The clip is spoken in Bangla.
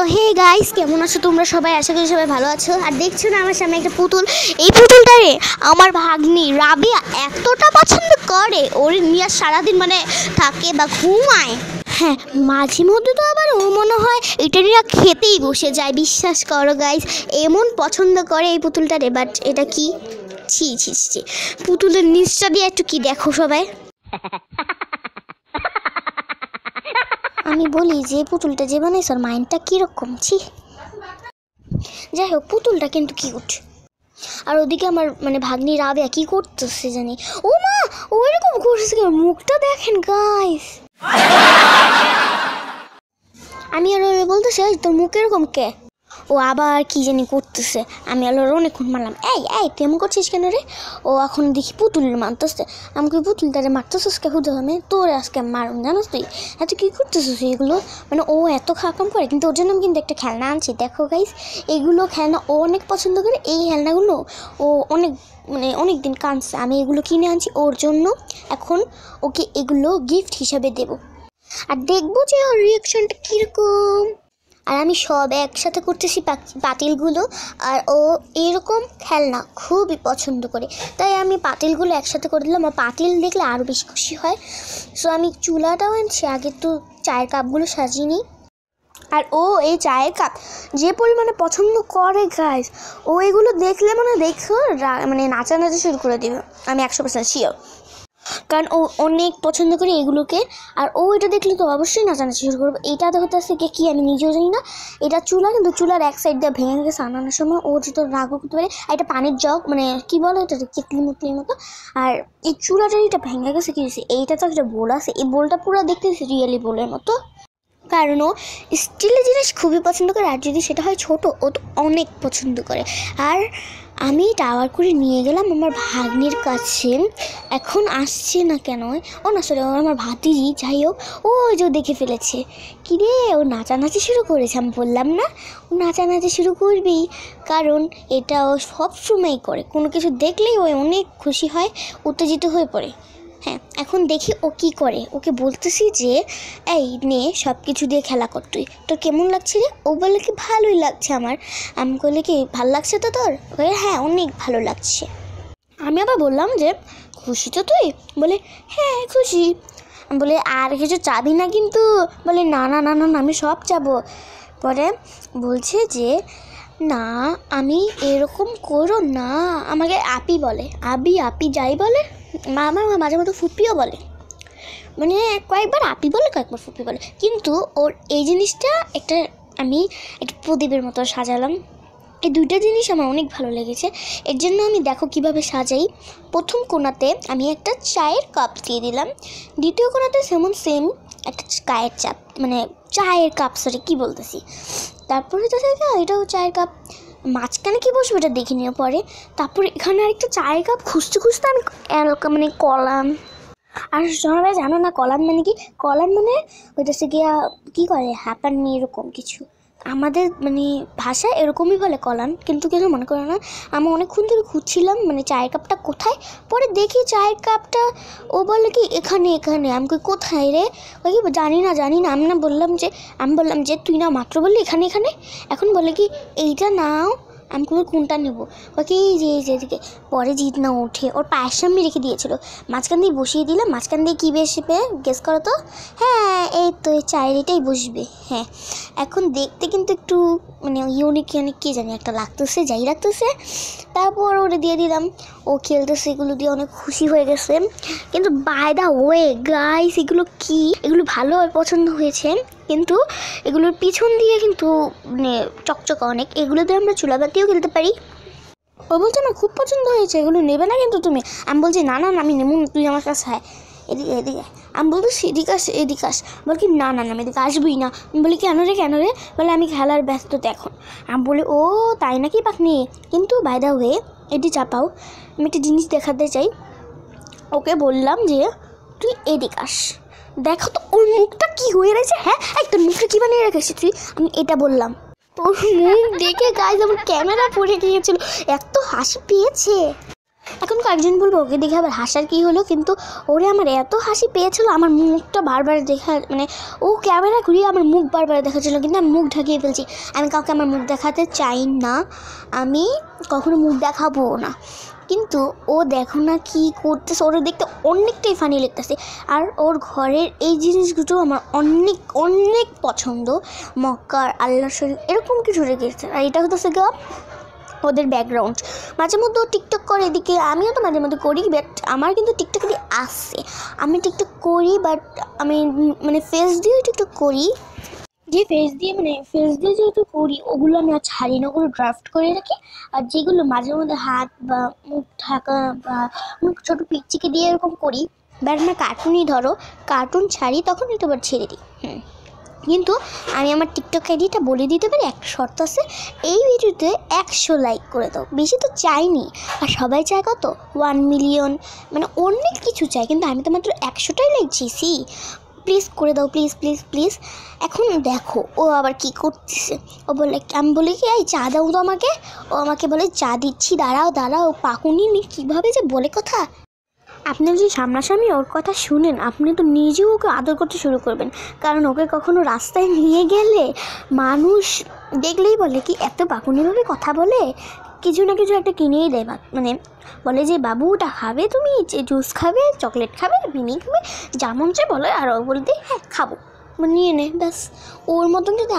তো হে গাইস, কেমন আছো তোমরা সবাই? আশা করি সবাই ভালো আছো। আর দেখছো না আমার সামনে একটা পুতুল, এই পুতুলটারে আমার ভাগ্নি রাবিয়া এতটা পছন্দ করে, ওর নিয়ে সারাদিন মানে থাকে বা ঘুমায়। হ্যাঁ, মাঝে মধ্যে তো আবার ও মনে হয় এটা নিয়ে খেতেই বসে যায়। বিশ্বাস করো গাইস, এমন পছন্দ করে এই পুতুলটারে। বাট এটা কি, ছি ছি ছি, পুতুলের নিচটা দিয়ে একটু কি দেখো সবাই। আমি বলি যে পুতুলটা যে বানাইছে ওর মাইন্ডটা কীরকম, ছি। যাই হোক, পুতুলটা কিন্তু কিউট। আর ওদিকে আমার মানে ভাগ্নি রাবেয়া কি করতেছে জানি। ও মা, ওইরকম করতেছে, মুখটা দেখেন গাইস। আমি আর ওরে বলতেছি তোর মুখ এরকম কে? ও আবার কি জানি করতেছে। আমি আর ওর অনেকক্ষণ মারলাম, এই এই তুই এমন করছিস কেন রে? ও এখন দেখি পুতুল মারতেছে। আমাকে পুতুলটারে মারতেছিস কে? হুদে আমি তোর আজকে মারুন, জানিস তুই এত কী করতেছিস এগুলো? মানে ও এত খাওয়া কম করে, কিন্তু ওর জন্য আমি কিন্তু একটা খেলনা আনছি। দেখো গাইস, এইগুলো খেলনা ও অনেক পছন্দ করে। এই খেলনাগুলো ও অনেক দিন কাঁদছে। আমি এগুলো কিনে আনছি ওর জন্য। এখন ওকে এগুলো গিফট হিসাবে দেব, আর দেখবো যে ওর রিয়াকশনটা কীরকম। আর আমি সব একসাথে করতেছি পাতিলগুলো, আর ও এরকম খেলনা খুবই পছন্দ করে, তাই আমি পাতিলগুলো একসাথে করে দিলাম। আর পাতিল দেখলে আরও বেশি খুশি হয়। সো আমি চুলাটাও আনছি, আগে তো চায়ের কাপগুলো সাজিয়ে নিই। আর ও এই চায়ের কাপ যে পরিমাণে পছন্দ করে গাইস, ও এগুলো দেখলে দেখো মানে নাচানাচি শুরু করে দেবে। আমি 100% শিওর, কারণ ও অনেক পছন্দ করে এগুলোকে। আর ও এটা দেখলে তো অবশ্যই নাচানাচি শুরু করবে। এটা হচ্ছে কি আমি নিজেও জানি না। এটা চুলা, কিন্তু চুলার এক সাইড দিয়ে ভেঙে গেছে আনানোর সময়। ও যেহেতু রাগও করতে পারে। আর এটা পানির জগ, মানে কী বলে এটা, কেটলি মুটলির মতো। আর এই চুলাটার এটা ভেঙে গেছে কী হয়েছে, এইটা তো একটা বোল আছে, এই বোলটা পুরো দেখতেছি রিয়েলি বোলের মতো। কারণ ও স্টিলের জিনিস খুবই পছন্দ করে, আর যদি সেটা হয় ছোটো, ও তো অনেক পছন্দ করে। আর আমি টাওয়ার করে নিয়ে গেলাম আমার ভাগ্নির কাছে। এখন আসছে না কেন, ও না সরে, ও আমার ভাতিজি। যাই হোক, ও যে দেখে ফেলেছে। কিরে, ও নাচানাচি শুরু করেছে। আমি বললাম না ও নাচানাচি শুরু করবি, কারণ এটা ও সবসময়ই করে। কোনো কিছু দেখলেই ও অনেক খুশি হয়, উত্তেজিত হয়ে পড়ে। হ্যাঁ, এখন দেখি ও কি করে। ওকে বলতেছি যে এই নে সব কিছু দিয়ে খেলা কর, তুই তোর কেমন লাগছে রে? ও বলে কি ভালোই লাগছে আমার। আমি বলে কি ভালো লাগছে তো তোর? হ্যাঁ, অনেক ভালো লাগছে। আমি আবার বললাম যে খুশি তো তুই? বলে হ্যাঁ খুশি। আমি বলে আর কিছু চাবি না কিন্তু? বলে না না না না না, আমি সব চাবো। পরে বলছে যে না, আমি এরকম করো না। আমাকে আপি বলে, আবি আপি যাই বলে। আমার মাঝে মধ্যে ফুপিও বলে, মানে কয়েকবার আপি বলে কয়েকবার ফুপি বলে। কিন্তু ওর এই জিনিসটা আমি একটা প্রদীপের মতো সাজালাম। এই দুইটা জিনিস আমার অনেক ভালো লেগেছে। এর জন্য আমি দেখো কিভাবে সাজাই। প্রথম কোণাতে আমি একটা চায়ের কাপ দিয়ে দিলাম। দ্বিতীয় কোণাতে সেম একটা চায়ের চাপ, মানে চায়ের কাপ, সরি কী বলতেছি। তারপরে তো এটাও চায়ের কাপ। মাঝখানে কী বসবে এটা দেখে নিও পরে। তারপরে এখানে আরেকটা চায়ের কাপ খুঁজতে খুঁজতে আমি মানে কলাম। আর সবাই জানো না কলাম মানে কি? কলাম মানে ওইটা সে গিয়া কী করে, হ্যাপানি এরকম কিছু। আমাদের মানে ভাষায় এরকমই বলে কলাম, কিন্তু কিছু মনে করে না। আমি অনেকক্ষণ ধরে খুঁজছিলাম মানে চায়ের কাপটা কোথায়। পরে দেখি চায়ের কাপটা, ও বলে কি এখানে এখানে। আমি কোথায় রে? ওই কি জানি না। আমি বললাম যে তুই না মাত্র বললি এখানে এখানে। এখন বলে কি এইটা নাও। আমি কোনটা নেবো? ওকে এই যে এদিকে। পরে জিত না ওঠে, ওর পায়ের সামনে রেখে দিয়েছিল, মাঝখান দিয়ে বসিয়ে দিলাম। মাঝখান দিয়ে কী বসবে গেস করো তো? হ্যাঁ, এই তো এই চায়ের এটাই বসবে। হ্যাঁ, এখন দেখতে কিন্তু একটু মানে ইউনিক কী জানি একটা লাগতেছে, যাই লাগতেছে। তারপর ওরে দিয়ে দিলাম, ও খেলতেছে এগুলো দিয়ে, অনেক খুশি হয়ে গেছে। কিন্তু বাই দ্য ওয়ে গাইস, এগুলো ভালোভাবে পছন্দ হয়েছে, কিন্তু এগুলোর পিছন দিয়ে কিন্তু মানে চকচকা অনেক। এগুলো দিয়ে আমরা চুলাবাতিও খেলতে পারি। ও বলছে না খুব পছন্দ হয়েছে, এগুলো নেবে না কিন্তু তুমি? আমি বলছি না না আমি নেব না, তুই আমার কাছে হ্যাঁ এদিকে। আমি বলছি এদিকে আস। বল কি না না আমি এদিকে আসবই না। আমি বলি কেন রে? বলে আমি খেলার ব্যস্ততা এখন। আমি বলি ও তাই নাকি পাখনি? কিন্তু বাই দ্য ওয়ে এটি চাপাও, আমি একটা জিনিস দেখাতে চাই। ওকে বললাম যে তুই এদিকে আস, দেখো তো ওর মুখটা কি হয়ে রয়েছে। হ্যাঁ, তোর মুখটা কী বানিয়ে রেখেছিস তুই? আমি এটা বললাম। ওর মুখ দেখে গাইস আমার ক্যামেরা পড়ে গিয়েছিল, এত হাসি পেয়েছে। এখন কয়েকজন বলবো ওকে দেখে আবার হাসার কী হলো, কিন্তু ওরে আমার এত হাসি পেয়েছিল, আমার মুখটা বারবার দেখা মানে ও ক্যামেরা ঘুরিয়ে আমার মুখ বারবার দেখাচ্ছিলো, কিন্তু আমি মুখ ঢাকিয়ে ফেলছি। আমি কাউকে আমার মুখ দেখাতে চাই না, আমি কখনো মুখ দেখাবো না। কিন্তু ও দেখো না কী করতেছে, ওরা দেখতে অনেকটাই ফানি লাগতেছে। আর ওর ঘরের এই জিনিসগুলো আমার অনেক অনেক পছন্দ, মক্কার আল্লাহ শরীফ এরকম কিছু রেখেছে। আর এটা হতেছে গা ওদের ব্যাকগ্রাউন্ড। মাঝে মধ্যে ও টিকটক করে, এদিকে আমিও তো মাঝে মধ্যে করি, বাট আমার কিন্তু টিকটক দিয়ে আসছে, আমি টিকটক করি, বাট আমি মানে ফেস দিয়ে টিকটক করি, যে ফেস দিয়ে যেহেতু করি ওগুলো আমি আর ছাড়ি না, ওগুলো ড্রাফট করে রাখি। আর যেগুলো মাঝে মধ্যে হাত বা মুখ ঢাকা বা মুখ ছোটো পিকচিকে দিয়ে এরকম করি, বাট না কার্টুনই ধরো, কার্টুন ছাড়ি তখন একটু আবার ছেড়ে দিই। কিন্তু আমি আমার টিকটক আইডিটা বলে দিতে পারি, একটা শর্ত আছে, এই ভিডিওতে 100 লাইক করে দাও। বেশি তো চাইনি, আর সবাই চায় কত 1 মিলিয়ন, মানে অনেক কিছু চাই, কিন্তু আমি তো মাত্র 100টাই লাইক চেয়েছি। প্লিজ করে দাও, প্লিজ প্লিজ প্লিজ। এখন দেখো ও আবার কি করতেছে, ও বলে, আমি বলি কি এই চা দাও তো আমাকে, ও আমাকে বলে চা দিচ্ছি, দাঁড়াও দাঁড়াও, পাকুনি কীভাবে যে বলে কথা। আপনি যদি সামনাসামনি ওর কথা শুনেন, আপনি তো নিজেও ওকে আদর করতে শুরু করবেন, কারণ ওকে কখনো রাস্তায় নিয়ে গেলে মানুষ দেখলেই বলে কি এত বাকুনিভাবে কথা বলে, কিছু না কিছু একটা কিনেই দেয়, মানে বলে যে বাবু ওটা খাবে, তুমি জুস খাবে, চকলেট খাবে, মিনি খাবে, যেমন চাই বলে, আর ও বলতে হ্যাঁ খাবো, নিয়ে নে, ব্যাস। ওর মতন যদি